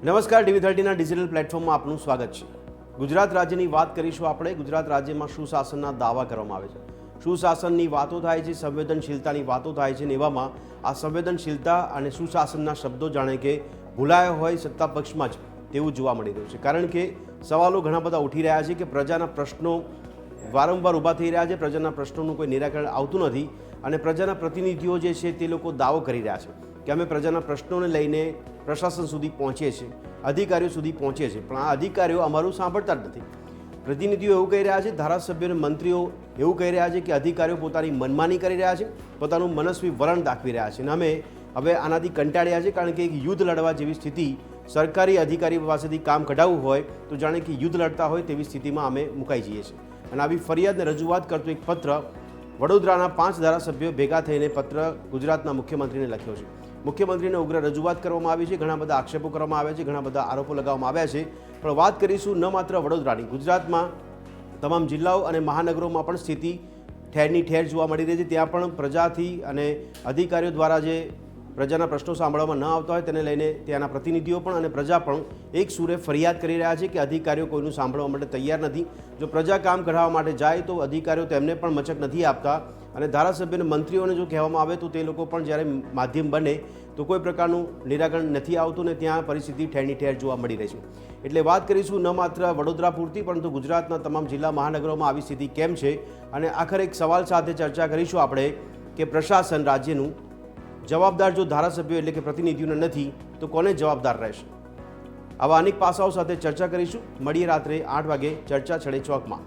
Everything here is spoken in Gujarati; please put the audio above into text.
નમસ્કાર, ટીવી30ના ડિજિટલ પ્લેટફોર્મમાં આપનું સ્વાગત છે। ગુજરાત રાજ્યની વાત કરીશું આપણે। ગુજરાત રાજ્યમાં સુશાસનના દાવા કરવામાં આવે છે, સુશાસનની વાતો થાય છે, સંવેદનશીલતાની વાતો થાય છે, ને એવામાં આ સંવેદનશીલતા અને સુશાસનના શબ્દો જાણે કે ભૂલાયા હોય સત્તા પક્ષમાં જ તેવું જોવા મળી રહ્યું છે। કારણ કે સવાલો ઘણા બધા ઉઠી રહ્યા છે કે પ્રજાના પ્રશ્નો વારંવાર ઊભા થઈ રહ્યા છે, પ્રજાના પ્રશ્નોનું કોઈ નિરાકરણ આવતું નથી અને પ્રજાના પ્રતિનિધિઓ જે છે તે લોકો દાવો કરી રહ્યા છે કે અમે પ્રજાના પ્રશ્નોને લઈને પ્રશાસન સુધી પહોંચીએ છીએ, અધિકારીઓ સુધી પહોંચીએ છીએ, પણ આ અધિકારીઓ અમારું સાંભળતા જ નથી। પ્રતિનિધિઓ એવું કહી રહ્યા છે, ધારાસભ્યો અને મંત્રીઓ એવું કહી રહ્યા છે કે અધિકારીઓ પોતાની મનમાની કરી રહ્યા છે, પોતાનું મનસ્વી વલણ દાખવી રહ્યા છે અને અમે હવે આનાથી કંટાળ્યા છે। કારણ કે એક યુદ્ધ લડવા જેવી સ્થિતિ સરકારી અધિકારી પાસેથી કામ કઢાવવું હોય તો જાણે કે યુદ્ધ લડતા હોય તેવી સ્થિતિમાં અમે મુકાઈ જઈએ છીએ અને આવી ફરિયાદને રજૂઆત કરતો એક પત્ર વડોદરાના 5 ધારાસભ્યો ભેગા થઈને પત્ર ગુજરાતના મુખ્યમંત્રીને લખ્યો છે। મુખ્યમંત્રીને ઉગ્ર રજૂઆત કરવામાં આવી છે, ઘણા બધા આક્ષેપો કરવામાં આવ્યા છે, ઘણા બધા આરોપો લગાવવામાં આવ્યા છે, પણ વાત કરીશું ન માત્ર વડોદરાની, ગુજરાતમાં તમામ જિલ્લાઓ અને મહાનગરોમાં પણ સ્થિતિ ઠેરની ઠેર જોવા મળી રહી છે। ત્યાં પણ પ્રજાથી અને અધિકારીઓ દ્વારા જે પ્રજાના પ્રશ્નો સાંભળવામાં ન આવતા હોય તેને લઈને ત્યાંના પ્રતિનિધિઓ પણ અને પ્રજા પણ એક સૂરે ફરિયાદ કરી રહ્યા છે કે અધિકારીઓ કોઈનું સાંભળવા માટે તૈયાર નથી। જો પ્રજા કામ કઢાવવા માટે જાય તો અધિકારીઓ તેમને પણ મચક નથી આપતા અને ધારાસભ્ય અને મંત્રીઓને જો કહેવામાં આવે તો તે લોકો પણ જ્યારે માધ્યમ બને તો કોઈ પ્રકારનું નિરાકરણ નથી આવતું ને ત્યાં પરિસ્થિતિ ઠેરની ઠેર જોવા મળી રહી છે। એટલે વાત કરીશું ન માત્ર વડોદરા પૂરતી પરંતુ ગુજરાતના તમામ જિલ્લા મહાનગરોમાં આવી સ્થિતિ કેમ છે અને આખરે એક સવાલ સાથે ચર્ચા કરીશું આપણે કે પ્રશાસન રાજ્યનું જવાબદાર જો ધારાસભ્યો એટલે કે પ્રતિનિધિઓને નથી તો કોને જવાબદાર રહેશે? આવા અનેક પાસાઓ સાથે ચર્ચા કરીશું। મળીએ રાત્રે 8 વાગે ચર્ચા છડે ચોકમાં।